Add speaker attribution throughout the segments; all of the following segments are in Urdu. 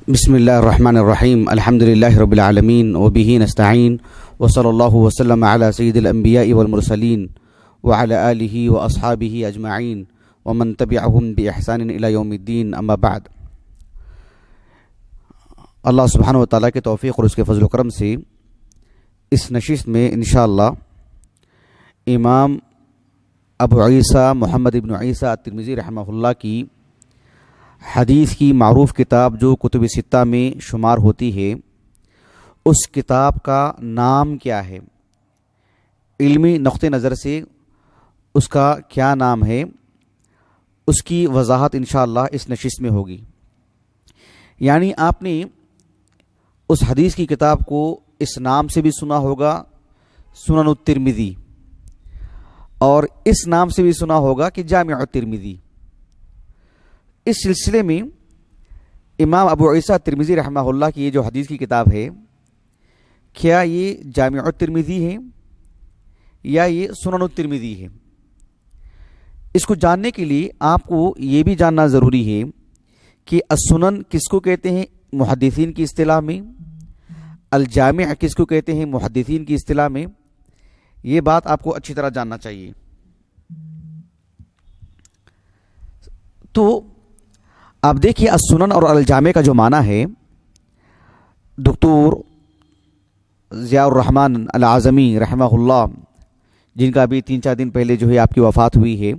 Speaker 1: بسم اللہ الرحمن الرحیم الحمد للہ رب العالمین وبہ نستعین وصلی اللہ وسلم علی سید الانبیاء والمرسلین وعلی آلہ واصحابہ اجمعین ومن تبعہم باحسان الی یوم الدین اما بعد۔ اللہ سبحانہ و تعالیٰ کے توفیق اور اس کے فضل و کرم سے اس نشست میں انشاءاللہ امام ابو عیسیٰ محمد ابن عیسیٰ الترمذی رحمہ اللہ کی حدیث کی معروف کتاب جو کتب ستہ میں شمار ہوتی ہے، اس کتاب کا نام کیا ہے، علمی نقطہ نظر سے اس کا کیا نام ہے، اس کی وضاحت انشاءاللہ اس نشست میں ہوگی۔ یعنی آپ نے اس حدیث کی کتاب کو اس نام سے بھی سنا ہوگا، سنن الترمذی، اور اس نام سے بھی سنا ہوگا کہ جامع الترمذی۔ اس سلسلے میں امام ابو عیسیٰ الترمذی رحمہ اللہ کی یہ جو حدیث کی کتاب ہے، کیا یہ جامع الترمذی ہے یا یہ سنن الترمذی ہے؟ اس کو جاننے کے لیے آپ کو یہ بھی جاننا ضروری ہے کہ السنن کس کو کہتے ہیں محدثین کی اصطلاح میں، الجامع کس کو کہتے ہیں محدثین کی اصطلاح میں۔ یہ بات آپ کو اچھی طرح جاننا چاہیے۔ تو آپ دیکھیے السنن اور الجامع کا جو معنی ہے، دکتور ضیاء الرحمن العظمی رحمہ اللہ، جن کا ابھی 3-4 دن پہلے جو ہے آپ کی وفات ہوئی ہے،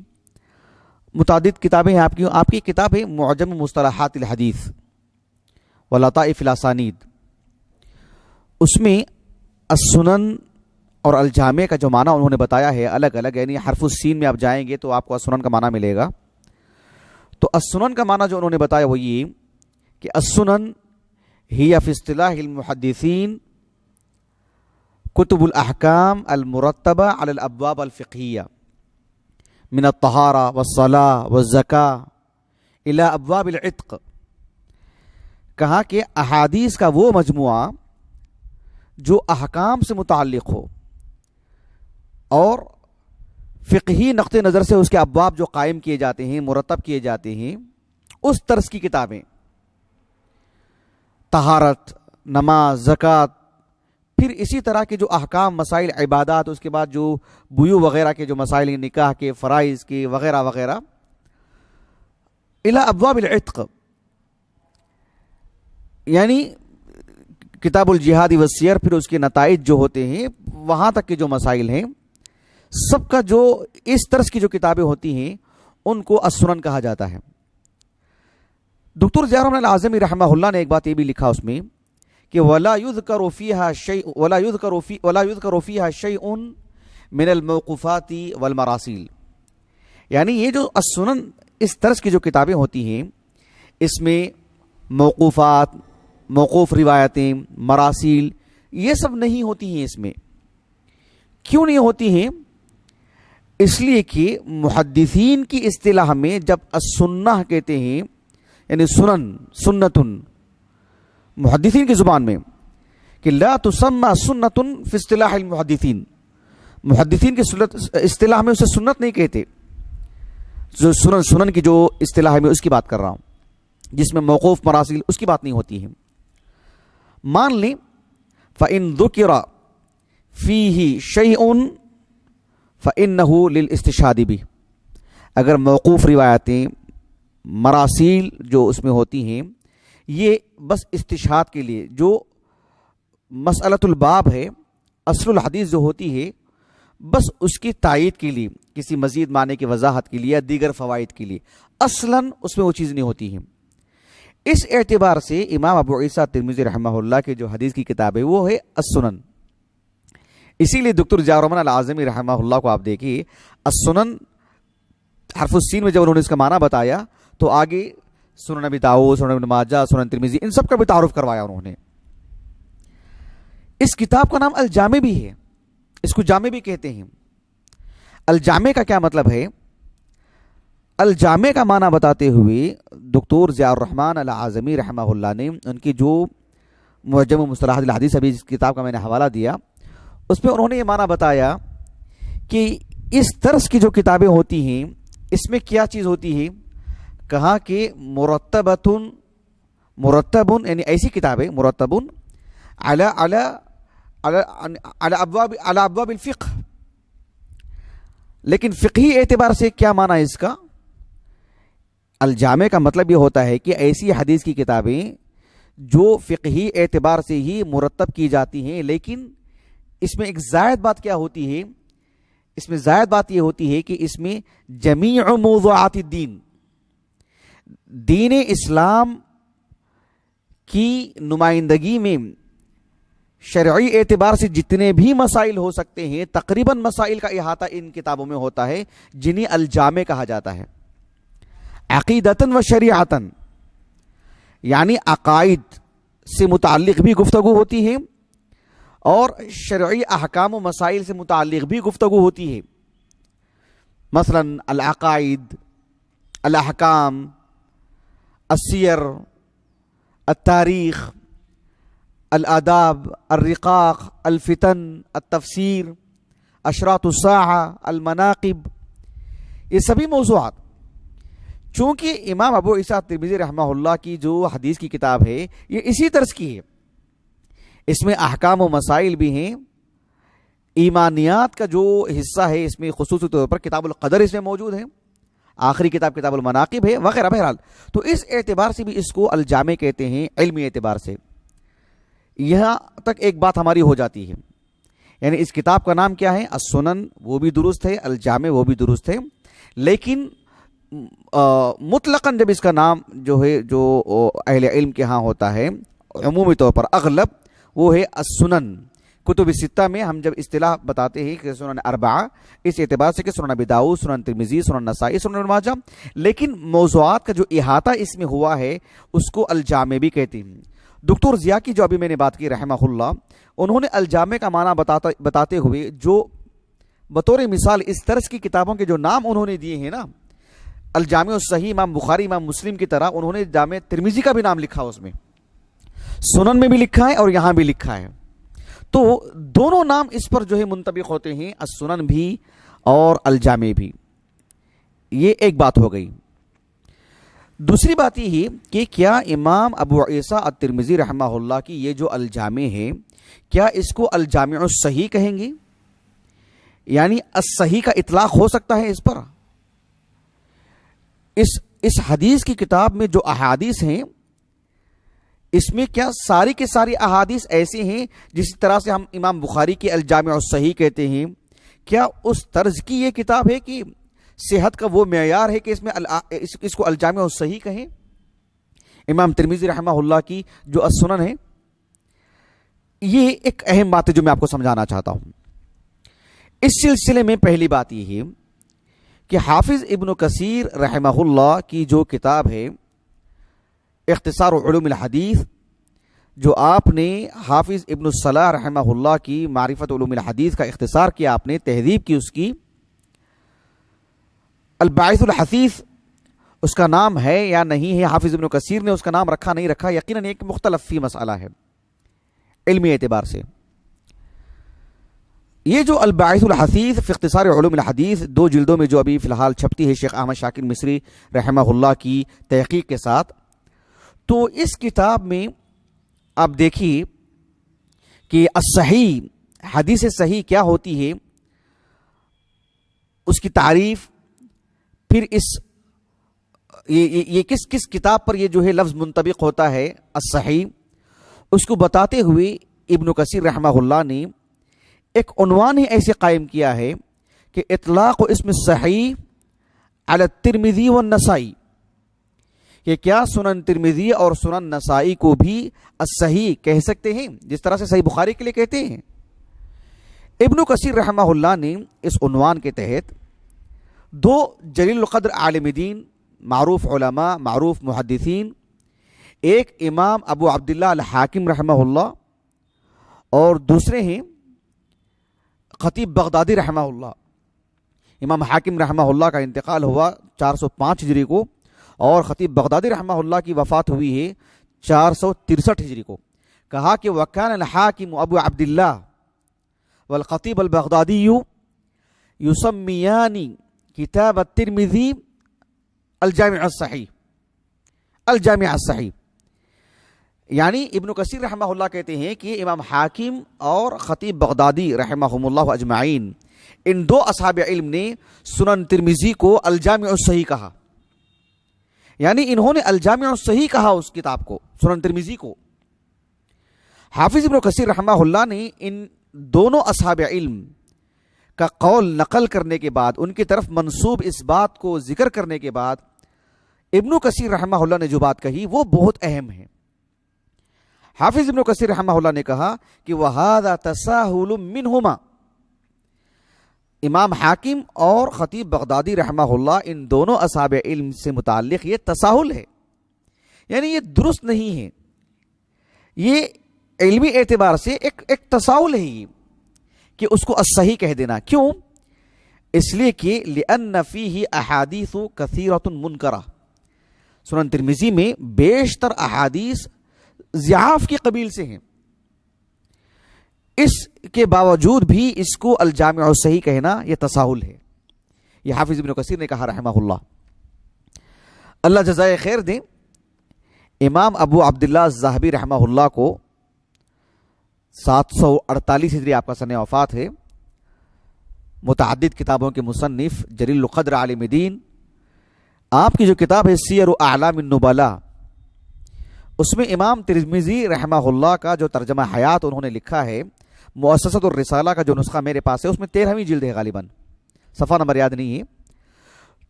Speaker 1: متعدد کتابیں ہیں آپ کی کتاب ہے معجم مصطلحات الحدیث ولطائف الاسانید، اس میں السنن اور الجامع کا جو معنی انہوں نے بتایا ہے الگ الگ، یعنی حرف السین میں آپ جائیں گے تو آپ کو السنن کا معنی ملے گا۔ تو السنن کا معنی جو انہوں نے بتایا وہ یہ کہ السنن ہی فی اصطلاح المحدثین کتب الاحکام المرتبہ علی الابواب الفقہیہ من الطہارہ والصلاۃ والزکاۃ الی ابواب العتق۔ کہا کہ احادیث کا وہ مجموعہ جو احکام سے متعلق ہو اور فقہی نقطہ نظر سے اس کے ابواب جو قائم کیے جاتے ہیں، مرتب کیے جاتے ہیں، اس طرز کی کتابیں، طہارت، نماز، زکوٰۃ، پھر اسی طرح کے جو احکام، مسائل، عبادات، اس کے بعد جو بیوع وغیرہ کے جو مسائل ہیں، نکاح کے، فرائض کے وغیرہ وغیرہ، الی ابواب العتق، یعنی کتاب الجہاد والسیر، پھر اس کے نتائج جو ہوتے ہیں، وہاں تک کے جو مسائل ہیں، سب کا جو اس طرز کی جو کتابیں ہوتی ہیں ان کو السنن کہا جاتا ہے۔ دکتور ضیاء الرحمن العظمی رحمہ اللہ نے ایک بات یہ بھی لکھا اس میں کہ ولا يذكر فيها شيء من الموقوفات والمراسیل، یعنی یہ جو السنن اس طرز کی جو کتابیں ہوتی ہیں، اس میں موقوفات، موقوف روایتیں، مراسیل، یہ سب نہیں ہوتی ہیں۔ اس میں کیوں نہیں ہوتی ہیں؟ اس لیے کہ محدثین کی اصطلاح میں جب السنہ کہتے ہیں، یعنی سنتن، محدثین کی زبان میں کہ لا تسمى سنتن فی اصطلاح المحدثین، محدثین کی اصطلاح میں اسے سنت نہیں کہتے۔ جو سنن کی جو اصطلاح میں اس کی بات کر رہا ہوں، جس میں موقوف، مراسیل، اس کی بات نہیں ہوتی ہے۔ مان لیں فإن ذکر فیہ شیء فإنہ للاستشہاد بھی، اگر موقوف روایتیں، مراسیل جو اس میں ہوتی ہیں، یہ بس استشہاد کے لیے، جو مسئلۃ الباب ہے، اصل الحدیث جو ہوتی ہے، بس اس کی تائید کے لیے، کسی مزید معنی کی وضاحت کے لیے یا دیگر فوائد کے لیے، اصلاً اس میں وہ چیز نہیں ہوتی ہے۔ اس اعتبار سے امام ابو عیسیٰ الترمذی رحمہ اللہ کے جو حدیث کی کتاب ہے وہ ہے السنن۔ اسی لیے دکتور ضیاء الرحمن العظمی رحمہ اللہ کو آپ دیکھیے، السنن حرف السین میں جب انہوں نے اس کا معنی بتایا تو آگے سنن ابی داؤد، سنن ابن ماجہ، سنن ترمذی، ان سب کا بھی تعارف کروایا انہوں نے۔ اس کتاب کا نام الجامع بھی ہے، اس کو جامع بھی کہتے ہیں۔ الجامع کا کیا مطلب ہے؟ الجامع کا معنی بتاتے ہوئے دکتور ضیاء الرحمن العظمی رحمہ اللہ نے ان کی جو معجم مصطلحات الحدیث، ابھی اس کتاب کا میں نے حوالہ دیا، اس میں انہوں نے یہ معنی بتایا کہ اس طرز کی جو کتابیں ہوتی ہیں، اس میں کیا چیز ہوتی ہے؟ کہا کہ مرتبۃ مرتبن یعنی ایسی کتاب ہے مرتبن علی علی علی ابواب الفقہ. لیکن فقہی اعتبار سے کیا معنی ہے اس کا؟ الجامع کا مطلب یہ ہوتا ہے کہ ایسی حدیث کی کتابیں جو فقہی اعتبار سے ہی مرتب کی جاتی ہیں، لیکن اس میں ایک زائد بات کیا ہوتی ہے؟ اس میں زائد بات یہ ہوتی ہے کہ اس میں جمیع موضوعات الدین، دین اسلام کی نمائندگی میں شرعی اعتبار سے جتنے بھی مسائل ہو سکتے ہیں تقریباً مسائل کا احاطہ ان کتابوں میں ہوتا ہے، جنہیں الجامع کہا جاتا ہے. عقیدتاً و شریعتاً یعنی عقائد سے متعلق بھی گفتگو ہوتی ہے اور شرعی احکام و مسائل سے متعلق بھی گفتگو ہوتی ہے. مثلا العقائد، الاحکام، السیر، التاریخ، الآداب، الرقاق، الفتن، التفسیر، اشراط الساعہ، المناقب، یہ سبھی موضوعات چونکہ امام ابو عیسیٰ ترمذی رحمہ اللہ کی جو حدیث کی کتاب ہے یہ اسی طرز کی ہے. اس میں احکام و مسائل بھی ہیں، ایمانیات کا جو حصہ ہے اس میں خصوصی طور پر کتاب القدر اس میں موجود ہے، آخری کتاب کتاب المناقب ہے وغیرہ. بہرحال تو اس اعتبار سے بھی اس کو الجامع کہتے ہیں علمی اعتبار سے. یہاں تک ایک بات ہماری ہو جاتی ہے، یعنی اس کتاب کا نام کیا ہے؟ السنن، وہ بھی درست ہے، الجامع وہ بھی درست ہے، لیکن مطلقاً جب اس کا نام جو ہے جو اہل علم کے ہاں ہوتا ہے عمومی طور پر اغلب وہ ہے السنن. کتب ستہ میں ہم جب اصطلاح بتاتے ہیں کہ سنن اربعہ، اس اعتبار سے کہ سنن ابی داؤد، سنن ترمذی، سنن نسائی، سنن ابن ماجہ، لیکن موضوعات کا جو احاطہ اس میں ہوا ہے اس کو الجامع بھی کہتے ہیں. دکتور ضیاء کی جو ابھی میں نے بات کی رحمہ اللہ، انہوں نے الجامع کا معنی بتاتے ہوئے جو بطور مثال اس طرز کی کتابوں کے جو نام انہوں نے دیے ہیں نا، الجامع الصحیح امام بخاری امام مسلم کی طرح انہوں نے جامع ترمذی کا بھی نام لکھا، اس میں سنن میں بھی لکھا ہے اور یہاں بھی لکھا ہے. تو دونوں نام اس پر جو ہے منطبق ہوتے ہیں، السنن بھی اور الجامع بھی. یہ ایک بات ہو گئی. دوسری بات یہ ہے کہ کیا امام ابو عیسیٰ الترمذی رحمہ اللہ کی یہ جو الجامع ہے کیا اس کو الجامع الصحیح کہیں گے؟ یعنی الصحیح کا اطلاق ہو سکتا ہے اس پر؟ اس حدیث کی کتاب میں جو احادیث ہیں اس میں کیا ساری کے ساری احادیث ایسے ہیں جس طرح سے ہم امام بخاری کی الجامع الصحیح کہتے ہیں، کیا اس طرز کی یہ کتاب ہے کہ صحت کا وہ معیار ہے کہ اس میں اس کو الجامع الصحیح کہیں؟ امام ترمذی رحمہ اللہ کی جو السنن ہے، یہ ایک اہم بات ہے جو میں آپ کو سمجھانا چاہتا ہوں. اس سلسلے میں پہلی بات یہ ہے کہ حافظ ابن کثیر رحمہ اللہ کی جو کتاب ہے اختصار علوم الحدیث، جو آپ نے حافظ ابن الصلاح رحمہ اللہ کی معرفت علوم الحدیث کا اختصار کیا، آپ نے تہذیب کی اس کی، الباعث الحثیث اس کا نام ہے یا نہیں ہے، حافظ ابن کثیر نے اس کا نام رکھا نہیں رکھا، یقیناً ایک مختلف فی مسئلہ ہے علمی اعتبار سے. یہ جو الباعث الحثیث فی اختصار علوم الحدیث 2 جلدوں میں جو ابھی فی الحال چھپتی ہے شیخ احمد شاکر مصری رحمہ اللہ کی تحقیق کے ساتھ، تو اس کتاب میں آپ دیکھیے کہ الصحیح، حدیث صحیح کیا ہوتی ہے، اس کی تعریف، پھر یہ کس کتاب پر یہ جو ہے لفظ منطبق ہوتا ہے الصحیح، اس کو بتاتے ہوئے ابن کثیر رحمہ اللہ نے ایک عنوان ہی ایسے قائم کیا ہے کہ اطلاق اسم صحیح علی الترمذی والنسائی، کہ کیا سنن ترمذی اور سنن نسائی کو بھی الصحیح کہہ سکتے ہیں جس طرح سے صحیح بخاری کے لیے کہتے ہیں. ابن کثیر رحمہ اللہ نے اس عنوان کے تحت 2 جلیل القدر عالم دین، معروف علماء، معروف محدثین، ایک امام ابو عبداللہ الحاکم رحمہ اللہ اور دوسرے ہیں خطیب بغدادی رحمہ اللہ. امام حاکم رحمہ اللہ کا انتقال ہوا 405 ہجری کو اور خطیب بغدادی رحمہ اللہ کی وفات ہوئی ہے 463 ہجری کو. کہا کہ وکان الحاکم ابو عبداللہ والخطیب البغدادی یسمیانی کتاب الترمذی الجامع الصحیح، الجامع الصحیح. یعنی ابن کثیر رحمہ اللہ کہتے ہیں کہ امام حاکم اور خطیب بغدادی رحمہم اللہ اجمعین، ان دو اصحاب علم نے سنن ترمذی کو الجامع الصحیح کہا، یعنی انہوں نے الجامع الصحیح کہا اس کتاب کو، سنن ترمذی کو۔ حافظ ابن کثیر رحمہ اللہ نے ان دونوں اصحاب علم کا قول نقل کرنے کے بعد، ان کی طرف منسوب اس بات کو ذکر کرنے کے بعد، ابن کثیر رحمہ اللہ نے جو بات کہی وہ بہت اہم ہے۔ حافظ ابن کثیر رحمہ اللہ نے کہا کہ وَهَذَا تَسَاهُلٌ مِّنْهُمَا، امام حاکم اور خطیب بغدادی رحمہ اللہ ان دونوں اصحاب علم سے متعلق یہ تساہل ہے، یعنی یہ درست نہیں ہے، یہ علمی اعتبار سے ایک تساہل ہے یہ کہ اس کو الصحیح کہہ دینا۔ کیوں؟ اس لیے کہ لِأَنَّ فِيهِ أَحَادِيثُ كَثِيرَةٌ مُنْكَرَةٌ، سنن ترمذی میں بیشتر احادیث ضعاف کی قبیل سے ہیں، اس کے باوجود بھی اس کو الجامع الصحیح کہنا یہ تساہل ہے۔ یہ حافظ ابن کثیر نے کہا رحمہ اللہ، اللہ جزائے خیر دیں۔ امام ابو عبداللہ الذہبی رحمہ اللہ کو 748 ہجری آپ کا سن وفات ہے، متعدد کتابوں کے مصنف، جلیل القدر عالم دین۔ آپ کی جو کتاب ہے سیر اعلام النبلاء، اس میں امام ترمذی رحمہ اللہ کا جو ترجمہ حیات انہوں نے لکھا ہے، مؤسسۃ الرسالہ کا جو نسخہ میرے پاس ہے اس میں 13ویں جلد ہے، غالباً صفحہ نمبر یاد نہیں ہے،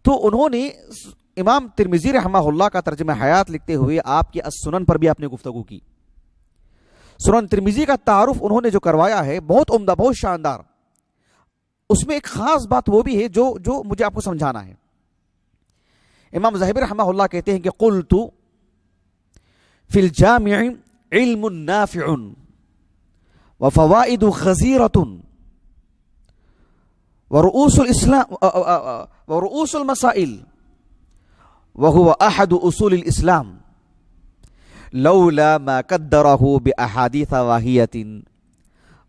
Speaker 1: تو انہوں نے امام ترمذی رحمہ اللہ کا ترجمہ حیات لکھتے ہوئے آپ کی السنن پر بھی آپ نے گفتگو کی۔ سنن ترمذی کا تعارف انہوں نے جو کروایا ہے بہت عمدہ، بہت شاندار۔ اس میں ایک خاص بات وہ بھی ہے جو مجھے آپ کو سمجھانا ہے۔ امام ذہبی رحمہ اللہ کہتے ہیں کہ قلت فی الجامع علم نافع وفوائد غزیرۃ ورؤوس الاسلام ورؤوس المسائل وهو احد اصول الاسلام لولا ما قدره باحاديث واهية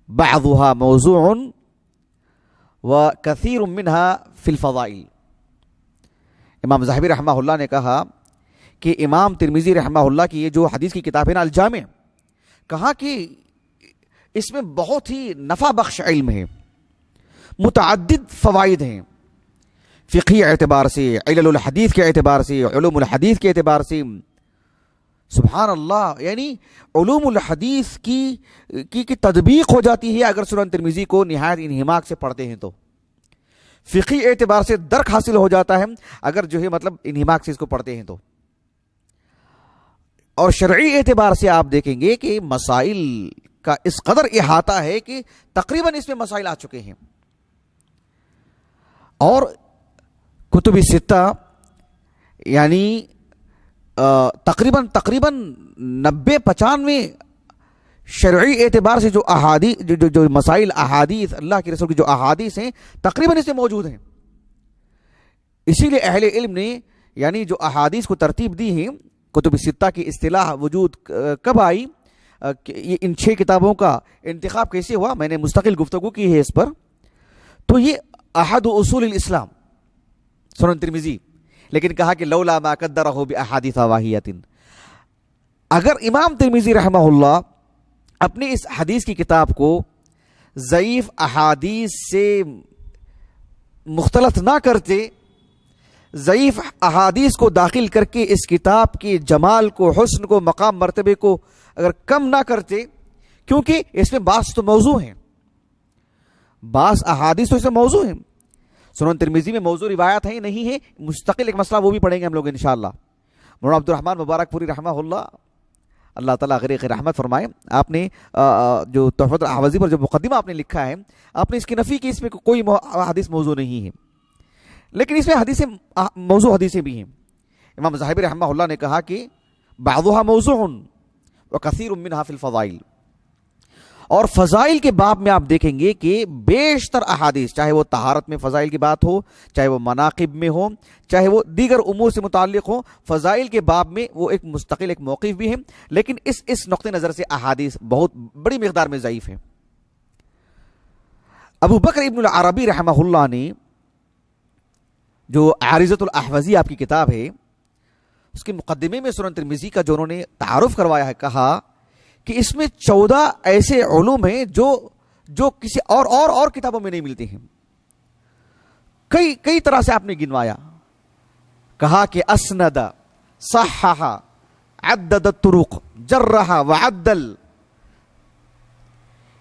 Speaker 1: بعضها موضوع وكثير منها في الفضائل۔ امام ذہبی رحمہ اللہ نے کہا کہ امام ترمذی رحمہ اللہ کی یہ جو حدیث کی کتاب ہے نا الجامع، کہا کہ اس میں بہت ہی نفع بخش علم ہے، متعدد فوائد ہیں، فقہی اعتبار سے، علل الحدیث کے اعتبار سے، علوم الحدیث کے اعتبار سے۔ سبحان اللہ، یعنی علوم الحدیث کی تطبیق ہو جاتی ہے اگر سنن ترمذی کو نہایت انہماک سے پڑھتے ہیں تو، فقہی اعتبار سے درک حاصل ہو جاتا ہے اگر جو ہے مطلب انہماک سے اس کو پڑھتے ہیں تو، اور شرعی اعتبار سے آپ دیکھیں گے کہ مسائل کا اس قدر احاطہ ہے کہ تقریباً اس میں مسائل آ چکے ہیں، اور کتب ستہ یعنی تقریباً 90-95 شرعی اعتبار سے جو احادیث جو مسائل احادیث اللہ کے رسول کی جو احادیث ہیں تقریباً اس میں موجود ہیں۔ اسی لیے اہل علم نے یعنی جو احادیث کو ترتیب دی ہیں، کتب ستہ کی اصطلاح وجود کب آئی، ان 6 کتابوں کا انتخاب کیسے ہوا، میں نے مستقل گفتگو کی ہے اس پر۔ تو یہ احد اصول الاسلام سنن ترمذی، لیکن کہا کہ لولا ما قدرہ باحادیث واہیۃ، اگر امام ترمذی رحمہ اللہ اپنی اس حدیث کی کتاب کو ضعیف احادیث سے مختلط نہ کرتے، ضعیف احادیث کو داخل کر کے اس کتاب کے جمال کو، حسن کو، مقام مرتبے کو اگر کم نہ کرتے، کیونکہ اس میں بعض تو موضوع ہیں، بعض احادیث تو اس میں موضوع ہیں، سنن ترمذی میں موضوع روایات ہیں نہیں ہے، مستقل ایک مسئلہ وہ بھی پڑھیں گے ہم لوگ انشاءاللہ۔ مولانا عبد الرحمن مبارک پوری رحمہ اللہ، اللہ تعالیٰ غریق رحمت فرمائے، آپ نے جو تحفۃ الاحوذی پر جو مقدمہ آپ نے لکھا ہے، آپ نے اس کی نفی کی، اس میں کوئی حدیث موضوع نہیں ہے، لیکن اس میں حدیثیں موضوع حدیثیں بھی ہیں۔ امام ذہبی رحمہ اللہ نے کہا کہ بعضها موضوع وکثیر منها فی الفضائل، اور فضائل کے باب میں آپ دیکھیں گے کہ بیشتر احادیث، چاہے وہ طہارت میں فضائل کی بات ہو، چاہے وہ مناقب میں ہو، چاہے وہ دیگر امور سے متعلق ہو، فضائل کے باب میں وہ ایک مستقل ایک موقف بھی ہے، لیکن اس نقطہ نظر سے احادیث بہت بڑی مقدار میں ضعیف ہے۔ ابو بکر ابن العربی رحمہ اللہ نے جو عارضۃ الاحوذی آپ کی کتاب ہے، اس کے مقدمے میں سنن ترمذی کا جو انہوں نے تعارف کروایا ہے، کہا کہ اس میں 14 ایسے علوم ہیں جو کسی اور کتابوں میں نہیں ملتے ہیں. کئی طرح سے آپ نے گنوایا، کہا کہ اسند، صحح، عدد الطرق، جرح وعدل.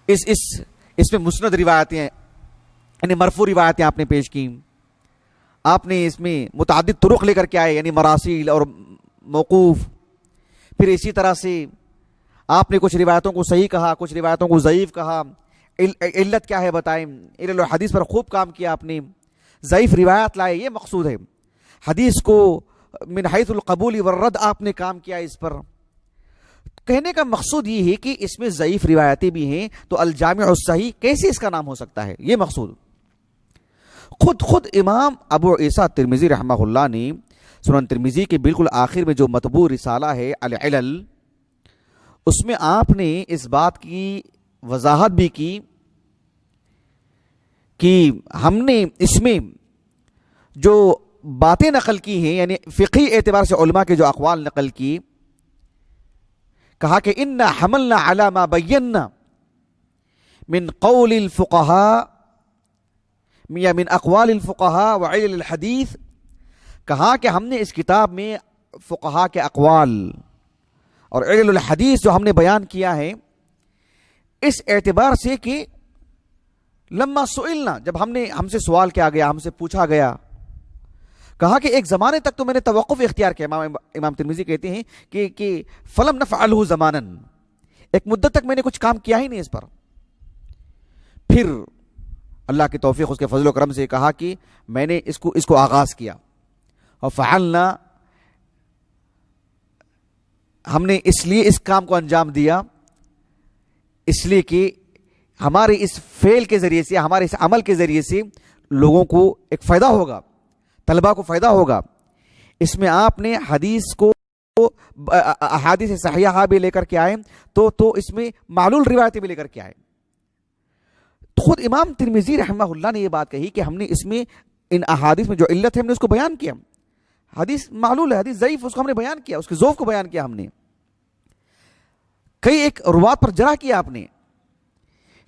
Speaker 1: اس میں مسند روایتیں ہیں، یعنی مرفوع روایتیں آپ نے پیش کی. آپ نے اس میں متعدد طرق لے کر کے آئے، یعنی مراسیل اور موقوف. پھر اسی طرح سے آپ نے کچھ روایتوں کو صحیح کہا، کچھ روایتوں کو ضعیف کہا. علت کیا ہے بتائیں. علل الحدیث پر خوب کام کیا آپ نے. ضعیف روایت لائے، یہ مقصود ہے. حدیث کو من حیث القبول والرد آپ نے کام کیا اس پر. کہنے کا مقصود یہ ہے کہ اس میں ضعیف روایتیں بھی ہیں، تو الجامع الصحیح کیسے اس کا نام ہو سکتا ہے، یہ مقصود. خود امام ابو عیسیٰ ترمذی رحمہ اللہ نے سنن ترمذی کے بالکل آخر میں جو مطبوع رسالہ ہے العلل، اس میں آپ نے اس بات کی وضاحت بھی کی کہ ہم نے اس میں جو باتیں نقل کی ہیں، یعنی فقہی اعتبار سے علماء کے جو اقوال نقل کی، کہا کہ انا حملنا علی ما بینا من قول الفقہاء یا من اقوال الفقہاء وعلل الحدیث. کہا کہ ہم نے اس کتاب میں فقہاء کے اقوال اور علل الحدیث جو ہم نے بیان کیا ہے، اس اعتبار سے کہ لما سئلنا، جب ہم سے سوال کیا گیا، ہم سے پوچھا گیا. کہا کہ ایک زمانے تک تو میں نے توقف اختیار کیا. امام ترمذی کہتے ہیں کہ فلم نفعلہ زمانن، ایک مدت تک میں نے کچھ کام کیا ہی نہیں اس پر. پھر اللہ کی توفیق، اس کے فضل و کرم سے کہا کہ میں نے اس کو آغاز کیا. اور فعلنا، ہم نے اس لیے اس کام کو انجام دیا، اس لیے کہ ہمارے اس فعل کے ذریعے سے، ہمارے اس عمل کے ذریعے سے لوگوں کو ایک فائدہ ہوگا، طلبہ کو فائدہ ہوگا. اس میں آپ نے حدیث کو احادیث صحیحہ بھی لے کر کے آئے، تو اس میں معلول روایتیں بھی لے کر کے آئے. خود امام ترمذی رحمہ اللہ نے یہ بات کہی کہ ہم نے اس میں ان احادیث میں جو علت ہے ہم نے اس کو بیان کیا. حدیث معلول ہے، حدیث ضعیف، اس کو ہم نے بیان کیا، اس کے ضعف کو بیان کیا. ہم نے کئی ایک روات پر جرح کیا آپ نے.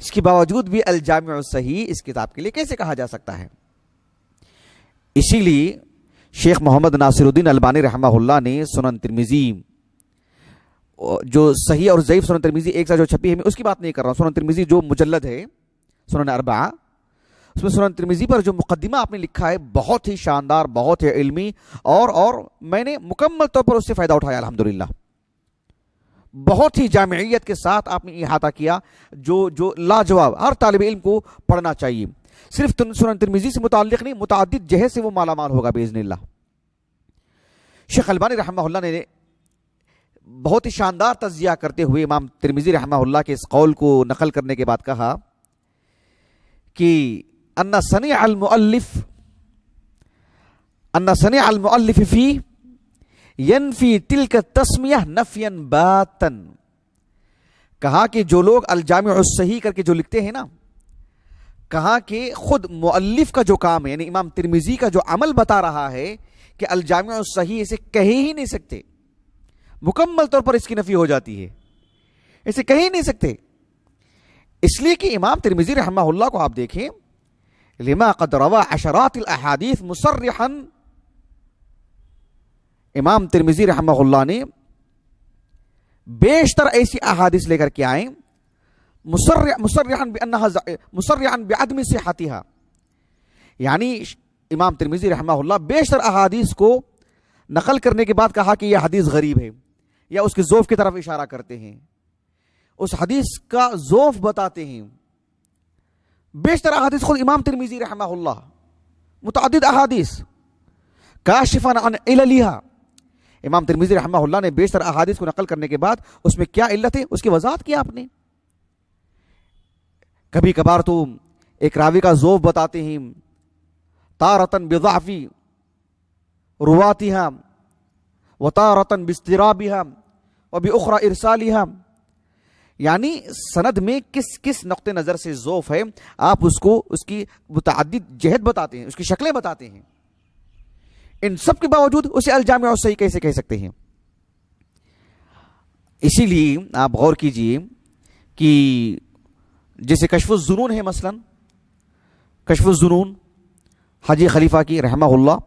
Speaker 1: اس کے باوجود بھی الجامع الصحیح اس کتاب کے لیے کیسے کہا جا سکتا ہے؟ اسی لیے شیخ محمد ناصر الدین البانی رحمہ اللہ نے سنن ترمذی، جو صحیح اور ضعیف سنن ترمذی ایک ساتھ جو چھپی ہے، میں اس کی بات نہیں کر رہا ہوں. سنن ترمذی جو مجلد ہے سنن اربعہ، اس میں سنن ترمذی پر جو مقدمہ آپ نے لکھا ہے بہت ہی شاندار، بہت ہی علمی، اور میں نے مکمل طور پر اس سے فائدہ اٹھایا الحمدللہ. بہت ہی جامعیت کے ساتھ آپ نے احاطہ کیا، جو لاجواب، ہر طالب علم کو پڑھنا چاہیے. صرف سنن ترمذی سے متعلق نہیں، متعدد جہت سے وہ مالا مال ہوگا باذن اللہ. شیخ البانی رحمہ اللہ نے بہت ہی شاندار تجزیہ کرتے ہوئے امام ترمذی رحمہ اللہ کے اس قول کو نقل کرنے کے بعد کہا کہ ان صنیع المؤلف فی ینفی تلک التسمیہ نفیا باتا. کہا کہ جو لوگ الجامع الصحیح کر کے جو لکھتے ہیں نا، کہا کہ خود مؤلف کا جو کام ہے، یعنی امام ترمذی کا جو عمل بتا رہا ہے کہ الجامع الصحیح اسے کہہ ہی نہیں سکتے، مکمل طور پر اس کی نفی ہو جاتی ہے، اسے کہہ ہی نہیں سکتے. اس لیے کہ امام ترمذی رحمہ اللہ کو آپ دیکھیں، لما قد روا عشرات الاحادیث مصرحا، امام ترمذی رحمہ اللہ نے بیشتر ایسی احادیث لے کر کے آئیں مصرحا بعدم صحتها، یعنی امام ترمذی رحمہ اللہ بیشتر احادیث کو نقل کرنے کے بعد کہا کہ یہ حدیث غریب ہے، یا اس کے ضعف کی طرف اشارہ کرتے ہیں، اس حدیث کا ضعف بتاتے ہیں. بیشتر احادیث خود امام ترمذی رحمہ اللہ، متعدد احادیث کاشفا عن عللها، امام ترمذی رحمہ اللہ نے بیشتر احادیث کو نقل کرنے کے بعد اس میں کیا علت ہے اس کی وضاحت کیا آپ نے. کبھی کبھار تو ایک راوی کا ضعف بتاتے ہیں، تارتن بضعف رواتها وتارتن باضطرابها وباخرى ارسالها، یعنی سند میں کس نقطہ نظر سے ضعف ہے آپ اس کو اس کی متعدد جہت بتاتے ہیں، اس کی شکلیں بتاتے ہیں. ان سب کے باوجود اسے الجامع الصحیح کیسے کہہ سکتے ہیں؟ اسی لیے آپ غور کیجئے کہ جیسے کشف الظنون ہے، مثلا کشف الظنون حاجی خلیفہ کی رحمہ اللہ،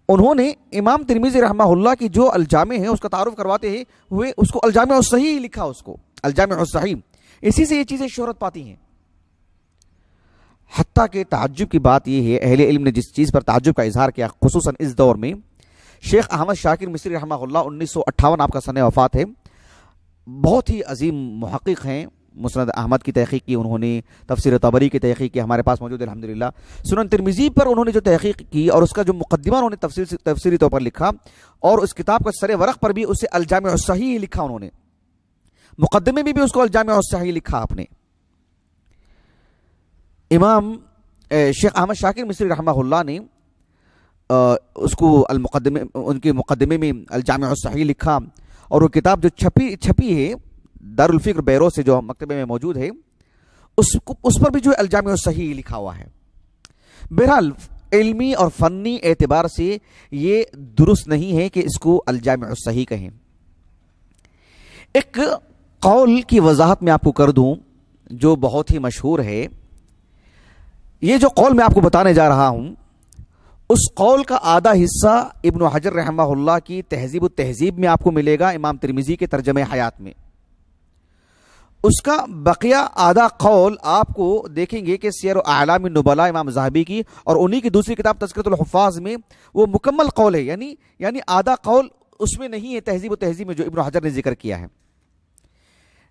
Speaker 1: انہوں نے امام ترمذی رحمہ اللہ کی جو الجامع ہے اس کا تعارف کرواتے ہیں ہوئے اس کو الجامع الصحیح لکھا، اس کو الجامع الصحیح. اسی سے یہ چیزیں شہرت پاتی ہیں. حتیٰ کہ تعجب کی بات یہ ہے، اہل علم نے جس چیز پر تعجب کا اظہار کیا خصوصاً اس دور میں، شیخ احمد شاکر مصری رحمہ اللہ 1958 آپ کا سنہ وفات ہے، بہت ہی عظیم محقق ہیں. مسند احمد کی تحقیق کی انہوں نے، تفسیر طبری کی تحقیق کی، ہمارے پاس موجود ہے الحمدللہ. سنن ترمذی پر انہوں نے جو تحقیق کی اور اس کا جو مقدمہ انہوں نے تفسیری طور پر لکھا، اور اس کتاب کا سر ورق پر بھی اسے الجامع الصحیح لکھا، انہوں نے مقدمے میں بھی اس کو الجامع الصحیح لکھا. آپ نے امام شیخ احمد شاکر مصری رحمہ اللہ نے اس کو ان کے مقدمے میں الجامع الصحیح لکھا، اور وہ کتاب جو چھپی ہے دارالفکر بیرو سے جو مکتبے میں موجود ہے، اس پر بھی جو الجامع الصحیح لکھا ہوا ہے. بہرحال علمی اور فنی اعتبار سے یہ درست نہیں ہے کہ اس کو الجامع الصحیح کہیں. ایک قول کی وضاحت میں آپ کو کر دوں جو بہت ہی مشہور ہے. یہ جو قول میں آپ کو بتانے جا رہا ہوں، اس قول کا آدھا حصہ ابن حجر رحمہ اللہ کی تہذیب التہذیب میں آپ کو ملے گا، امام ترمذی کے ترجمہ حیات میں. اس کا بقیہ آدھا قول آپ کو دیکھیں گے کہ سیر اعلام النبلاء امام ذہبی کی اور انہی کی دوسری کتاب تذکرۃ الحفاظ میں وہ مکمل قول ہے، یعنی آدھا قول اس میں نہیں ہے تہذیب و تہذیب میں جو ابن حجر نے ذکر کیا ہے.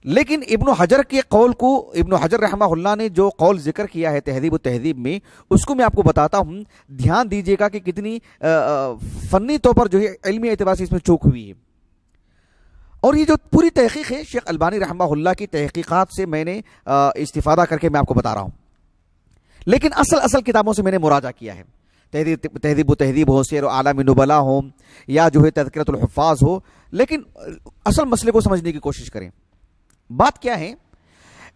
Speaker 1: لیکن ابن حجر کے قول کو، ابن حجر رحمہ اللہ نے جو قول ذکر کیا ہے تہذیب و تہذیب میں، اس کو میں آپ کو بتاتا ہوں. دھیان دیجئے گا کہ کتنی فنی طور پر جو ہے علمی اعتبار سے اس میں چوک ہوئی ہے. اور یہ جو پوری تحقیق ہے شیخ البانی رحمہ اللہ کی تحقیقات سے میں نے استفادہ کر کے میں آپ کو بتا رہا ہوں. لیکن اصل کتابوں سے میں نے مراجعہ کیا ہے، تہذیب و تہذیب ہو، سیر و اعلام النبلاء ہو، یا جو ہے تذکرۃ الحفاظ ہو. لیکن اصل مسئلے کو سمجھنے کی کوشش کریں. بات کیا ہے؟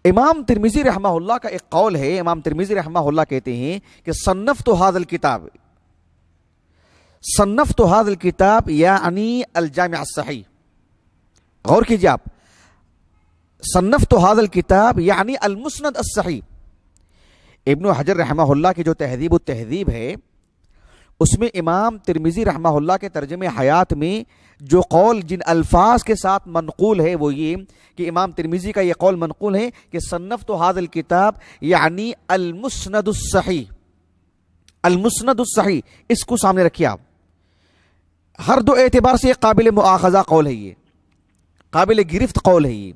Speaker 1: امام ترمذی رحمہ اللہ کا ایک قول ہے. امام ترمذی رحمہ اللہ کہتے ہیں کہ صنفت هذا الکتاب یعنی الجامع الصحیح. غور کیجئے آپ، صنفت هذا الکتاب یعنی المسند الصحیح. ابن حجر رحمہ اللہ کی جو تہذیب التہذیب ہے اس میں امام ترمذی رحمہ اللہ کے ترجمہ حیات میں جو قول جن الفاظ کے ساتھ منقول ہے وہ یہ کہ امام ترمذی کا یہ قول منقول ہے کہ صنفت هذا الکتاب یعنی المسند الصحیح. المسند الصحیح اس کو سامنے رکھیے آپ. ہر دو اعتبار سے قابل مؤاخذہ قول ہے، یہ قابل گرفت قول ہے. یہ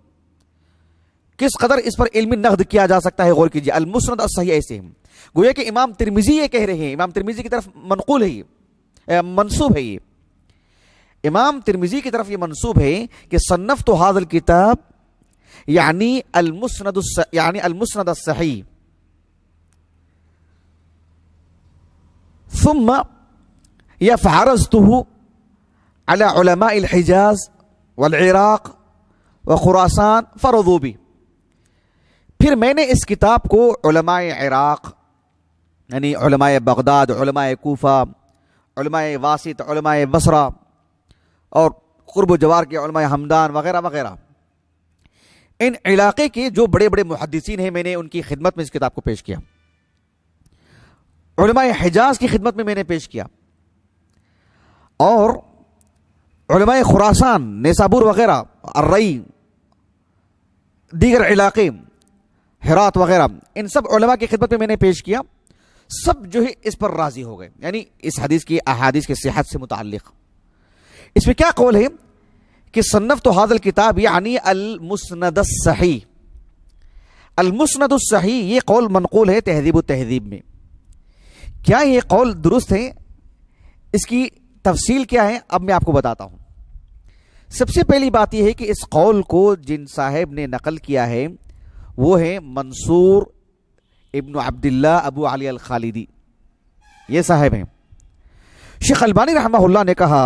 Speaker 1: کس قدر اس پر علمی نقد کیا جا سکتا ہے غور کیجیے. المسند الصحیح ایسے ہیں گویا کہ امام ترمذی یہ کہہ رہے ہیں، امام ترمذی کی طرف منقول ہے، یہ منسوب ہے. یہ امام ترمذی کی طرف یہ منسوب ہے کہ صنفت هذا الکتاب یعنی المسند الصحیح. ثم فعرضته على علماء الحجاز والعراق وخراسان فرضوا بی. پھر میں نے اس کتاب کو علماء عراق یعنی علماء بغداد، علماء کوفہ، علماء واسط، علماء بصرہ اور قرب و جوار کے علماء ہمدان وغیرہ وغیرہ، ان علاقے کے جو بڑے بڑے محدثین ہیں میں نے ان کی خدمت میں اس کتاب کو پیش کیا. علماء حجاز کی خدمت میں نے پیش کیا، اور علماء خراسان، نیسابور وغیرہ، الرئی، دیگر علاقے، ہرات وغیرہ، ان سب علماء کی خدمت میں نے پیش کیا. سب جو ہے اس پر راضی ہو گئے، یعنی اس حدیث کی احادیث کی صحت سے متعلق. اس میں کیا قول ہے کہ صنفت هذا الکتاب یعنی المسند الصحیح. المسند الصحیح یہ قول منقول ہے تہذیب و تہذیب میں. کیا یہ قول درست ہے؟ اس کی تفصیل کیا ہے اب میں آپ کو بتاتا ہوں. سب سے پہلی بات یہ ہے کہ اس قول کو جن صاحب نے نقل کیا ہے وہ ہے منصور ابن عبداللہ ابو علی الخالدی. یہ صاحب ہیں. شیخ البانی رحمہ اللہ نے کہا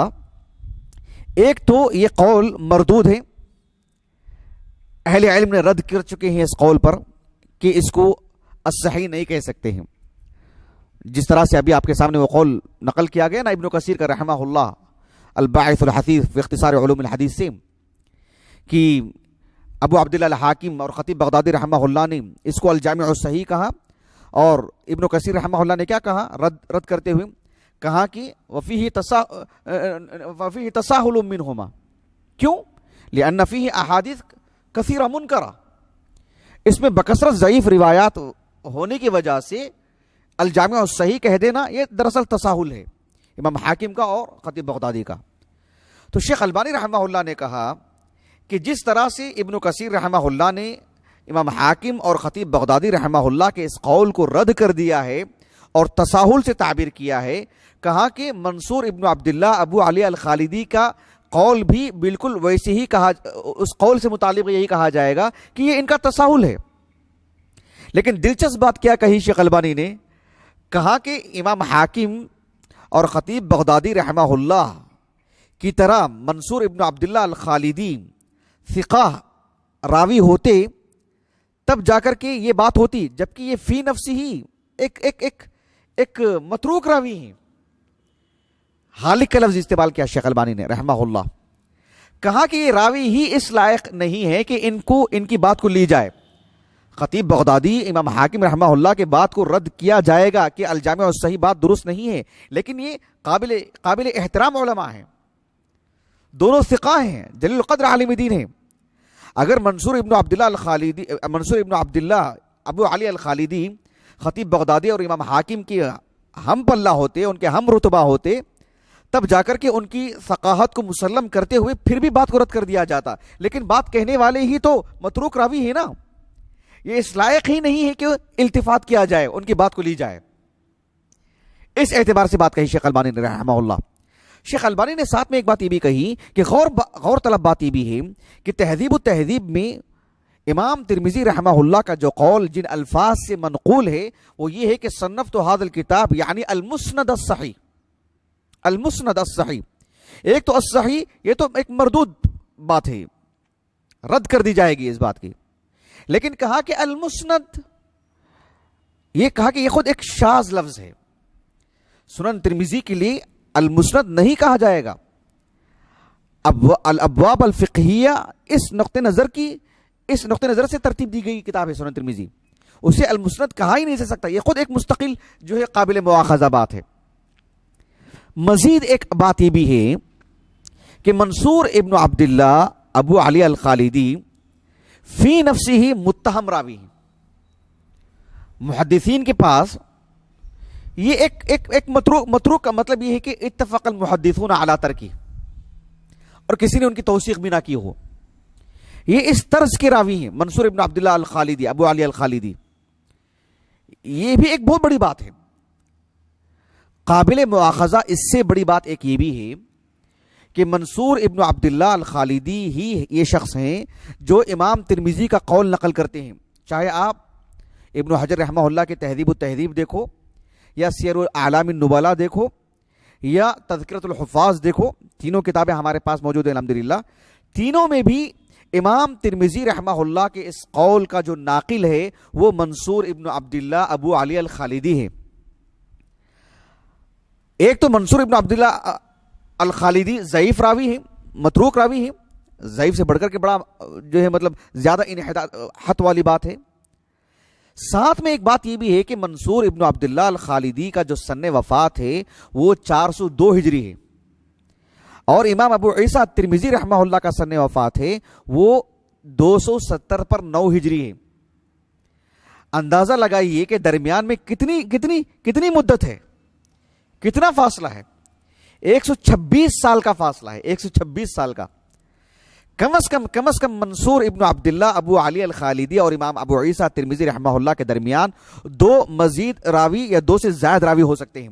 Speaker 1: ایک تو یہ قول مردود ہے، اہل علم نے رد کر چکے ہیں اس قول پر کہ اس کو الصحیح نہیں کہہ سکتے ہیں. جس طرح سے ابھی آپ کے سامنے وہ قول نقل کیا گیا نا ابن کثیر کا رحمہ اللہ الباعث الحثیث فی اختصار علوم الحدیث سے، کہ ابو عبداللہ الحاکم اور خطیب بغدادی رحمہ اللہ نے اس کو الجامع الصحیح کہا، اور ابن کثیر رحمہ اللہ نے کیا کہا رد کرتے ہوئے، کہا کہ وفیہ تساہل منہما، کیوں؟ لأن فیہ احادیث کثیرہ منکرہ، اس میں بکثرت ضعیف روایات ہونے کی وجہ سے الجامع الصحیح کہہ دینا یہ دراصل تساہل ہے امام حاکم کا اور خطیب بغدادی کا۔ تو شیخ البانی رحمہ اللہ نے کہا کہ جس طرح سے ابن کثیر رحمہ اللہ نے امام حاکم اور خطیب بغدادی رحمہ اللہ کے اس قول کو رد کر دیا ہے اور تساہل سے تعبیر کیا ہے، کہا کہ منصور ابن عبداللہ ابو علی الخالدی کا قول بھی بالکل ویسے ہی کہا، اس قول سے متعلق یہی کہا جائے گا کہ یہ ان کا تساہل ہے۔ لیکن دلچسپ بات کیا کہی شیخ البانی نے، کہا کہ امام حاکم اور خطیب بغدادی رحمہ اللہ کی طرح منصور ابن عبداللہ الخالدی ثقہ راوی ہوتے تب جا کر کے یہ بات ہوتی، جبکہ یہ فی نفسی ہی ایک متروک راوی ہیں۔ حالق کا لفظ استعمال کیا شیخ البانی نے رحمہ اللہ، کہا کہ یہ راوی ہی اس لائق نہیں ہے کہ ان کی بات کو لی جائے۔ خطیب بغدادی امام حاکم رحمہ اللہ کے بات کو رد کیا جائے گا کہ الجامع الصحیح بات درست نہیں ہے، لیکن یہ قابل احترام علماء ہیں، دونوں ثقہ ہیں، جلیل القدر عالم دین ہیں۔ اگر منصور ابن عبداللہ ابو علی الخالدی خطیب بغدادی اور امام حاکم کی ہم پلہ ہوتے، ان کے ہم رتبہ ہوتے، تب جا کر کے ان کی ثقاہت کو مسلم کرتے ہوئے پھر بھی بات کو رد کر دیا جاتا، لیکن بات کہنے والے ہی تو متروک راوی ہیں نا، یہ اس لائق ہی نہیں ہے کہ التفات کیا جائے، ان کی بات کو لی جائے۔ اس اعتبار سے بات کہی شیخ البانی نے رحمہ اللہ۔ شیخ البانی نے ساتھ میں ایک بات یہ بھی کہی کہ غور طلب بات یہ بھی ہے کہ تہذیب و تہذیب میں امام ترمذی رحمہ اللہ کا جو قول جن الفاظ سے منقول ہے وہ یہ ہے کہ صنفت ھذا الکتاب یعنی المسند الصحیح، المسند الصحیح، ایک تو الصحیح یہ تو ایک مردود بات ہے، رد کر دی جائے گی اس بات کی، لیکن کہا کہ المسند، یہ کہا کہ یہ خود ایک شاذ لفظ ہے، سنن ترمذی کے لیے المسند نہیں کہا جائے گا۔ اب الابواب الفقہیہ اس نقطہ نظر سے ترتیب دی گئی کتاب ہے سنن ترمذی، اسے المسند کہا ہی نہیں جا سکتا، یہ خود ایک مستقل جو ہے قابل مواخذہ بات ہے۔ مزید ایک بات یہ بھی ہے کہ منصور ابن عبداللہ ابو علی الخالدی فی نفسی ہی متہم راوی ہیں، محدثین کے پاس یہ ایک متروک کا مطلب یہ ہے کہ اتفق المحدثون علی ترکی، اور کسی نے ان کی توثیق بھی نہ کی ہو، یہ اس طرز کے راوی ہیں منصور ابن عبداللہ الخالدی ابو علی الخالدی، یہ بھی ایک بہت بڑی بات ہے۔ قابل مواخذہ اس سے بڑی بات ایک یہ بھی ہے کہ منصور ابن عبداللہ الخالدی ہی یہ شخص ہیں جو امام ترمذی کا قول نقل کرتے ہیں، چاہے آپ ابن حجر رحمہ اللہ کے تہذیب و تہذیب دیکھو، یا سیر اعلام النبلاء دیکھو، یا تذکرۃ الحفاظ دیکھو، تینوں کتابیں ہمارے پاس موجود ہیں الحمدللہ، تینوں میں بھی امام ترمذی رحمہ اللہ کے اس قول کا جو ناقل ہے وہ منصور ابن عبداللہ ابو علی الخالدی ہے۔ ایک تو منصور ابن عبداللہ الخالدی ضعیف راوی ہیں، متروک راوی ہیں، ضعیف سے بڑھ کر کے بڑا جو ہے مطلب زیادہ انحط والی بات ہے۔ ساتھ میں ایک بات یہ بھی ہے کہ منصور ابن عبداللہ الخالدی کا جو سن وفات ہے وہ 402 ہجری ہے، اور امام ابو عیسیٰ ترمذی رحمہ اللہ کا سن وفات ہے وہ 270 پر 9 ہجری ہے۔ اندازہ لگائیے کہ درمیان میں کتنی مدت ہے، کتنا فاصلہ ہے، 126 سال کا فاصلہ ہے، 126 سال کا۔ کم از کم منصور ابن عبداللہ ابو علی الخالدی اور امام ابو عیسیٰ ترمذی رحمہ اللہ کے درمیان 2 مزید راوی یا 2 سے زائد راوی ہو سکتے ہیں۔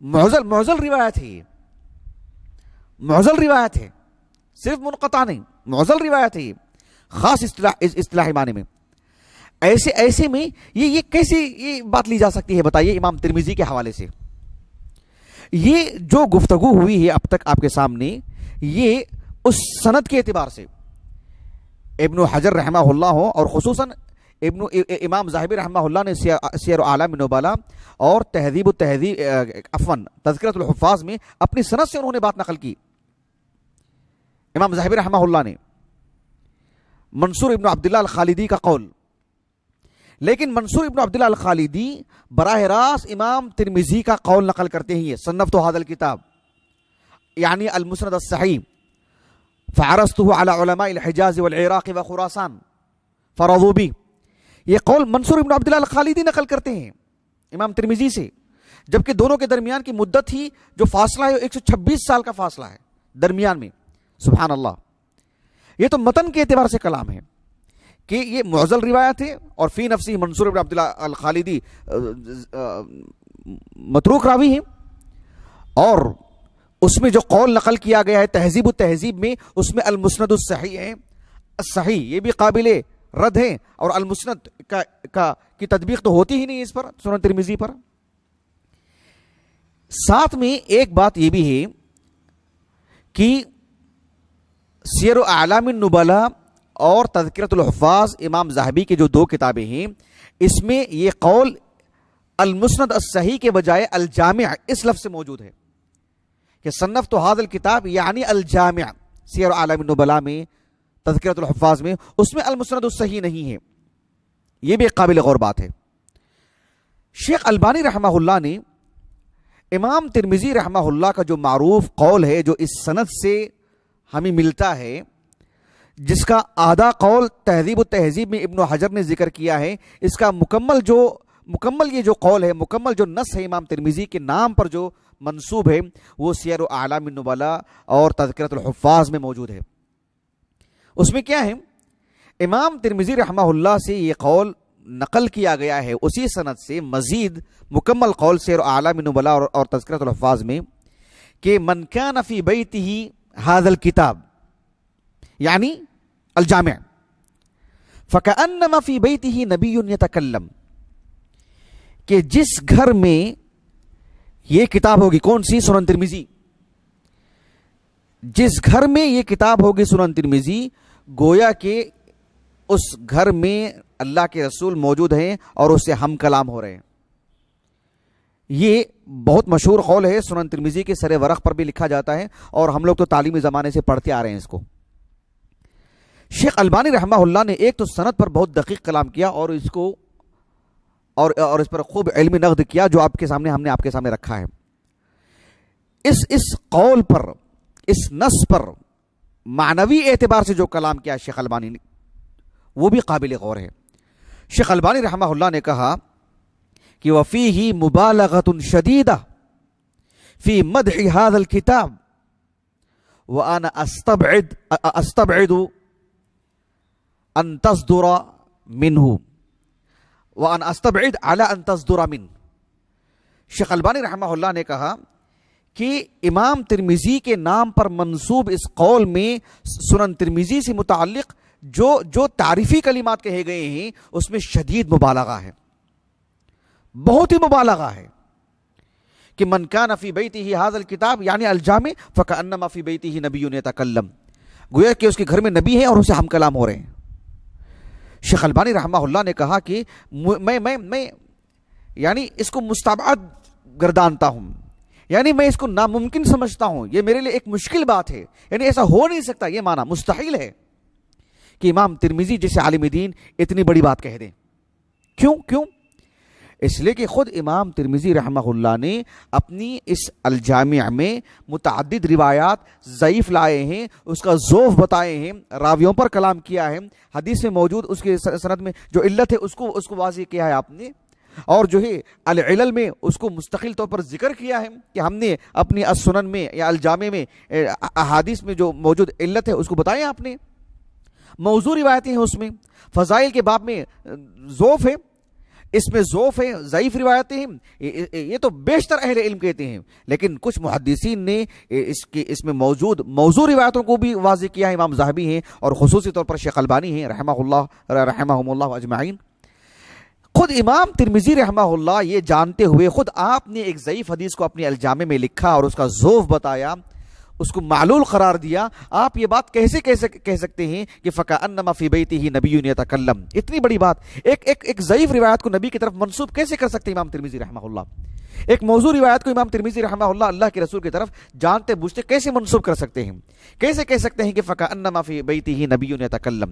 Speaker 1: معضل روایت ہے، یہ معضل روایت ہے، صرف منقطع نہیں، معضل روایت ہے یہ خاص اصطلاحی معنی میں۔ ایسے میں یہ کیسے یہ بات لی جا سکتی ہے بتائیے امام ترمذی کے حوالے سے؟ یہ جو گفتگو ہوئی ہے اب تک آپ کے سامنے، یہ اس سند کے اعتبار سے ابن حجر رحمہ اللہ ہو اور خصوصاً امام ذہبی رحمہ اللہ نے سیر اعلام نبلا اور تہذیب تذکرۃ الحفاظ میں اپنی سند سے انہوں نے بات نقل کی. امام ذہبی رحمہ اللہ نے منصور ابن عبداللہ الخالدی کا قول، لیکن منصور ابن عبداللہ الخالدی براہ راست امام ترمذی کا قول نقل کرتے ہیں. صنفت هذا الكتاب یعنی المسند الصحیح فعرضته على علماء الحجاز والعراق وخراسان فرضوا به. یہ قول منصور ابن عبداللہ الخالدی نقل کرتے ہیں امام ترمذی سے، جبکہ دونوں کے درمیان کی مدت ہی جو فاصلہ ہے 126 سال کا فاصلہ ہے درمیان میں. سبحان اللہ. یہ تو متن کے اعتبار سے کلام ہے کہ یہ معضل روایت ہے، اور فی نفسی منصور ابن عبداللہ الخالدی متروک راوی ہیں، اور اس میں جو قول نقل کیا گیا ہے تہذیب التہذیب میں، اس میں المسند الصحیح ہے. الصحیح یہ بھی قابل رد ہے، اور المسند کی تطبیق تو ہوتی ہی نہیں اس پر، سنن ترمذی پر. ساتھ میں ایک بات یہ بھی ہے کہ سیر اعلام النبلا اور تذکرۃ الحفاظ امام ذہبی کے جو دو کتابیں ہیں، اس میں یہ قول المسند الصحیح کے بجائے الجامع اس لفظ سے موجود ہے کہ صنفت هذا الكتاب یعنی الجامع. سیر اعلام النبلا میں، تذکرۃ الحفاظ میں، اس میں المسند الصحیح نہیں ہے. یہ بھی ایک قابل غور بات ہے. شیخ البانی رحمہ اللہ نے امام ترمذی رحمہ اللہ کا جو معروف قول ہے جو اس سند سے ہمیں ملتا ہے، جس کا آدھا قول تہذیب التہذیب میں ابن حجر نے ذکر کیا ہے، اس کا مکمل یہ جو قول ہے، مکمل جو نص ہے امام ترمذی کے نام پر جو منسوب ہے، وہ سیر اعلام النبلا اور تذکرۃ الحفاظ میں موجود ہے. اس میں کیا ہے؟ امام ترمذی رحمہ اللہ سے یہ قول نقل کیا گیا ہے اسی سند سے مزید مکمل قول سیر اعلام النبلا اور تذکرۃ الحفاظ میں کہ من کان فی بیتہ هذا الكتاب یعنی الجامع فکأنما فی بیتہ نبی یتکلم، کہ جس گھر میں یہ کتاب ہوگی، کون سی؟ سنن ترمذی. جس گھر میں یہ کتاب ہوگی سنن ترمذی، گویا کہ اس گھر میں اللہ کے رسول موجود ہیں اور اس سے ہم کلام ہو رہے ہیں. یہ بہت مشہور قول ہے، سنن ترمذی کے سر ورق پر بھی لکھا جاتا ہے، اور ہم لوگ تو تعلیمی زمانے سے پڑھتے آ رہے ہیں اس کو. شیخ البانی رحمہ اللہ نے ایک تو سند پر بہت دقیق کلام کیا، اور اس کو اور اس پر خوب علمی نقد کیا، جو ہم نے آپ کے سامنے رکھا ہے. اس قول پر، اس نص پر معنوی اعتبار سے جو کلام کیا شیخ البانی نے، وہ بھی قابل غور ہے. شیخ البانی رحمہ اللہ نے کہا کہ وفیہ مبالغۃ شدیدہ فی مدح ھذا الکتاب وانا استبعد ان تصدر منہ وانا استبعد علی ان تصدر منہ. شیخ البانی رحمہ اللہ نے کہا کہ امام ترمذی کے نام پر منسوب اس قول میں سنن ترمذی سے متعلق جو تعریفی کلمات کہے گئے ہیں اس میں شدید مبالغہ ہے، بہت ہی مبالغہ ہے. کہ من کان فی بیتہ ھذا الکتاب یعنی الجامع فکأنما فی بیتہ نبی یتکلم، گویا کہ اس کے گھر میں نبی ہے اور اسے ہم کلام ہو رہے ہیں. شیخ البانی رحمہ اللہ نے کہا کہ میں یعنی اس کو مستبعد گردانتا ہوں، یعنی میں اس کو ناممکن سمجھتا ہوں، یہ میرے لیے ایک مشکل بات ہے، یعنی ایسا ہو نہیں سکتا، یہ معنی مستحیل ہے کہ امام ترمذی جیسے عالم دین اتنی بڑی بات کہہ دیں. کیوں؟ اس لیے کہ خود امام ترمذی رحمہ اللہ نے اپنی اس الجامع میں متعدد روایات ضعیف لائے ہیں، اس کا ضعف بتائے ہیں، راویوں پر کلام کیا ہے، حدیث میں موجود اس کے سند میں جو علت ہے اس کو واضح کیا ہے آپ نے، اور جو ہے العلل میں اس کو مستقل طور پر ذکر کیا ہے کہ ہم نے اپنی السنن میں یا الجامع میں احادیث میں جو موجود علت ہے اس کو بتایا آپ نے. موضوع روایتیں ہیں، اس میں فضائل کے باب میں ضعف ہے، اس میں ضعف ہے، ضعیف روایتیں ہیں، یہ تو بیشتر اہل علم کہتے ہیں. لیکن کچھ محدثین نے اس میں موجود موضوع روایتوں کو بھی واضح کیا ہے. امام ذہبی ہیں اور خصوصی طور پر شیخ البانی ہیں رحمہم اللہ اجمعین. خود امام ترمذی رحمہ اللہ یہ جانتے ہوئے خود آپ نے ایک ضعیف حدیث کو اپنی الجامع میں لکھا اور اس کا ضعف بتایا. اس کو معلول قرار دیا. آپ یہ بات کیسے کہہ سکتے ہیں کہ فَكَأَنَّمَا فِي بَيْتِهِ نَبِيٌّ يَتَكَلَّمُ؟ اتنی بڑی بات ایک ضعیف روایت کو نبی کی طرف منسوب کیسے کر سکتے ہیں امام ترمذی رحمہ اللہ؟ ایک موضوع روایت کو امام ترمذی رحمہ اللہ کے رسول کی طرف جانتے بوجھتے کیسے منسوب کر سکتے ہیں؟ کیسے کہہ سکتے ہیں کہ فَكَأَنَّمَا فِي بَيْتِهِ نَبِيٌّ يَتَكَلَّمُ؟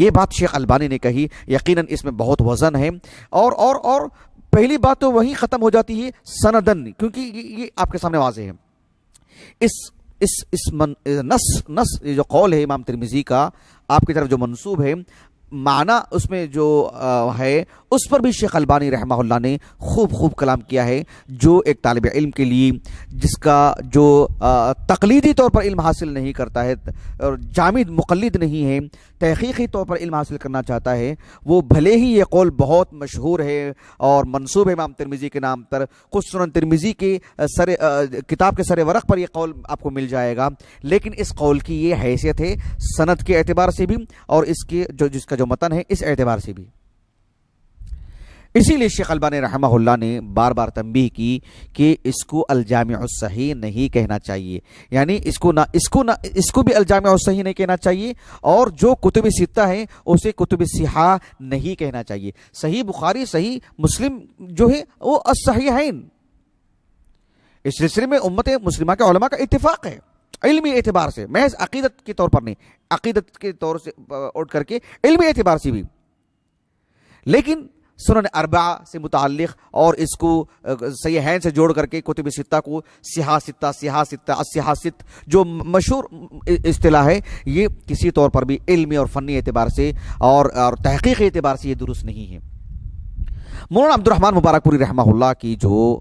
Speaker 1: یہ بات شیخ البانی نے کہی، یقیناً اس میں بہت وزن ہے. اور پہلی بات تو وہی ختم ہو جاتی ہے سندن، کیونکہ یہ آپ کے سامنے واضح ہے. نص جو قول ہے امام ترمذی کا آپ کی طرف جو منسوب ہے، معنی اس میں جو ہے اس پر بھی شیخ البانی رحمہ اللہ نے خوب کلام کیا ہے. جو ایک طالب علم کے لیے جس کا جو تقلیدی طور پر علم حاصل نہیں کرتا ہے اور جامد مقلد نہیں ہے، تحقیقی طور پر علم حاصل کرنا چاہتا ہے، وہ بھلے ہی یہ قول بہت مشہور ہے اور منسوب ہے امام ترمذی کے نام پر، خود سنن ترمذی کے کتاب کے سر ورق پر یہ قول آپ کو مل جائے گا، لیکن اس قول کی یہ حیثیت ہے سند کے اعتبار سے بھی اور اس کے جس کا جو متن ہے اس اعتبار سے بھی. اسی لیے شیخ البانی رحمہ اللہ نے بار بار تنبیہ کی کہ اس کو الجامع الصحیح نہیں کہنا چاہیے، یعنی اس کو بھی الجامع الصحیح نہیں کہنا چاہیے، اور جو کتب ستہ ہیں اسے کتب صحاح نہیں کہنا چاہیے. صحیح بخاری صحیح مسلم جو ہے وہ الصحیحین. اس سلسلے میں امت مسلمہ کے علماء کا اتفاق ہے علمی اعتبار سے، محض عقیدت کے طور پر نہیں، عقیدت کے طور سے اٹھ کر کے علمی اعتبار سے بھی. لیکن سنن اربعہ سے متعلق اور اس کو صحیحین سے جوڑ کر کے کتب ستہ کو صحاح ست جو مشہور اصطلاح ہے، یہ کسی طور پر بھی علمی اور فنی اعتبار سے اور تحقیقی اعتبار سے یہ درست نہیں ہے. مولانا عبد الرحمن مبارک پوری رحمہ اللہ کی جو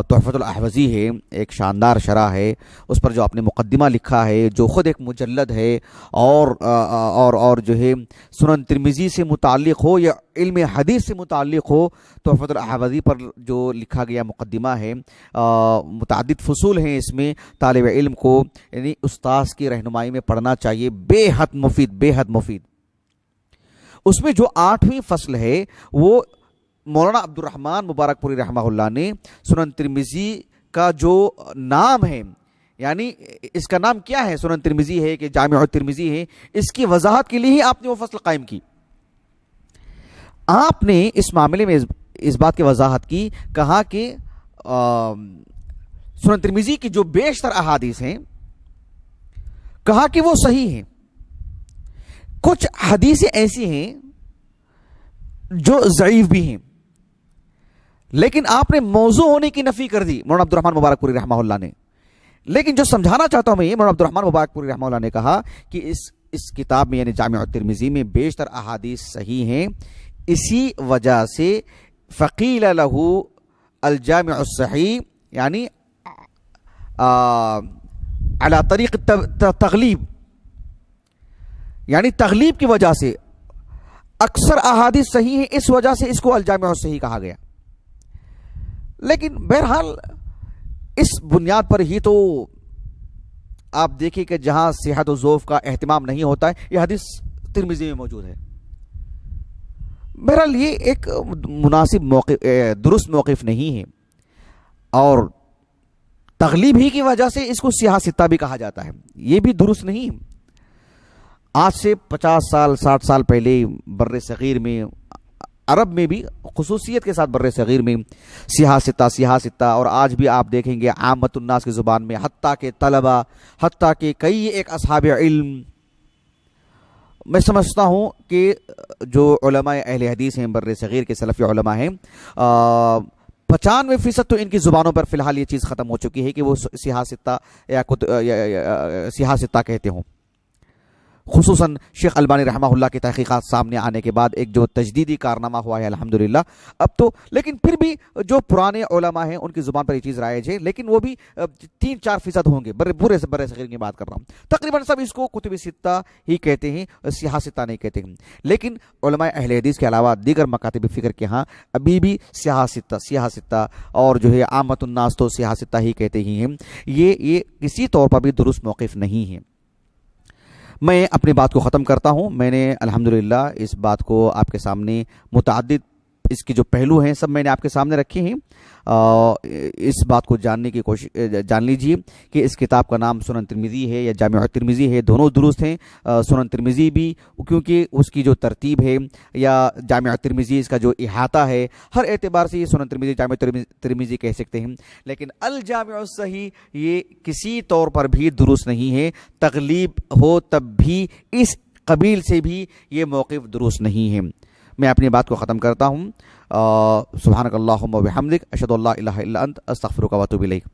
Speaker 1: تحفۃ الاحوذی ہے، ایک شاندار شرح ہے، اس پر جو آپ نے مقدمہ لکھا ہے جو خود ایک مجلد ہے، اور جو ہے سنن ترمذی سے متعلق ہو یا علم حدیث سے متعلق ہو، تحفۃ الاحوذی پر جو لکھا گیا مقدمہ ہے، متعدد فصول ہیں اس میں، طالب علم کو یعنی استاذ کی رہنمائی میں پڑھنا چاہیے، بے حد مفید. اس میں جو 8ویں فصل ہے وہ مولانا عبد الرحمن مبارک پوری رحمہ اللہ نے سنن ترمذی کا جو نام ہے، یعنی اس کا نام کیا ہے، سنن ترمذی ہے کہ جامع ترمذی ہے، اس کی وضاحت کے لیے ہی آپ نے وہ فصل قائم کی. آپ نے اس معاملے میں اس بات کی وضاحت کی، کہا کہ سنن ترمذی کی جو بیشتر احادیث ہیں کہا کہ وہ صحیح ہیں. کچھ حدیثیں ایسی ہیں جو ضعیف بھی ہیں، لیکن آپ نے موضوع ہونے کی نفی کر دی مولانا عبد الرحمن مبارک پوری رحمہ اللہ نے. لیکن جو سمجھانا چاہتا ہوں میں یہ، مولانا عبد الرحمن مبارک پوری رحمہ اللہ نے کہا کہ اس کتاب میں یعنی جامع الترمذی میں بیشتر احادیث صحیح ہیں، اسی وجہ سے فقیل لہ الجامع الصحیح، یعنی علی طریق تغلیب، یعنی تغلیب کی وجہ سے اکثر احادیث صحیح ہیں، اس وجہ سے اس کو الجامع الصحیح کہا گیا. لیکن بہرحال اس بنیاد پر ہی تو آپ دیکھیں کہ جہاں صحت و ضعف کا اہتمام نہیں ہوتا ہے، یہ حدیث ترمذی میں موجود ہے. بہرحال یہ ایک مناسب موقف، درست موقف نہیں ہے، اور تغلیب ہی کی وجہ سے اس کو صحاح ستہ بھی کہا جاتا ہے، یہ بھی درست نہیں. آج سے 50 سال 60 سال پہلے بر صغیر میں، عرب میں بھی خصوصیت کے ساتھ بر صغیر میں صحاح ستہ، اور آج بھی آپ دیکھیں گے عامت الناس کی زبان میں، حتیٰ کہ طلبہ، حتیٰ کہ کئی ایک اصحاب علم. میں سمجھتا ہوں کہ جو علماء اہل حدیث ہیں بر صغیر کے سلفی علماء ہیں، 95% تو ان کی زبانوں پر فی الحال یہ چیز ختم ہو چکی ہے کہ وہ صحاح ستہ یا صحاح ستہ کہتے ہوں. خصوصاً شیخ البانی رحمہ اللہ کی تحقیقات سامنے آنے کے بعد ایک جو تجدیدی کارنامہ ہوا ہے الحمدللہ اب تو. لیکن پھر بھی جو پرانے علماء ہیں ان کی زبان پر یہ چیز رائج ہے، لیکن وہ بھی 3-4% ہوں گے، پورے بر صغیر کی بات کر رہا ہوں. تقریباً سب اس کو کتب ستہ ہی کہتے ہیں، صحاح ستہ نہیں کہتے ہیں. لیکن علماء اہل حدیث کے علاوہ دیگر مکاتب فکر کے ہاں ابھی بھی صحاح ستہ اور جو ہے عامت الناس تو صحاح ستہ ہی کہتے ہی ہیں. یہ کسی طور پر بھی درست موقف نہیں ہے. میں اپنی بات کو ختم کرتا ہوں. میں نے الحمدللہ اس بات کو آپ کے سامنے متعدد اس کے جو پہلو ہیں سب میں نے آپ کے سامنے رکھے ہیں. اس بات کو جاننے کی کوشش جان لیجئے کہ اس کتاب کا نام سنن ترمذی ہے یا جامع ترمذی ہے، دونوں درست ہیں. سنن ترمذی بھی کیونکہ اس کی جو ترتیب ہے یا جامع ترمذی اس کا جو احاطہ ہے، ہر اعتبار سے یہ سنن ترمذی جامع ترمذی کہہ سکتے ہیں. لیکن الجامع الصحیح یہ کسی طور پر بھی درست نہیں ہے. تغلیب ہو تب بھی اس قبیل سے بھی یہ موقف درست نہیں ہے. میں اپنی بات کو ختم کرتا ہوں. سبحانک اللہم و بحمدک، اشہد ان لا الہ الا انت، استغفرک و اتوب الیک.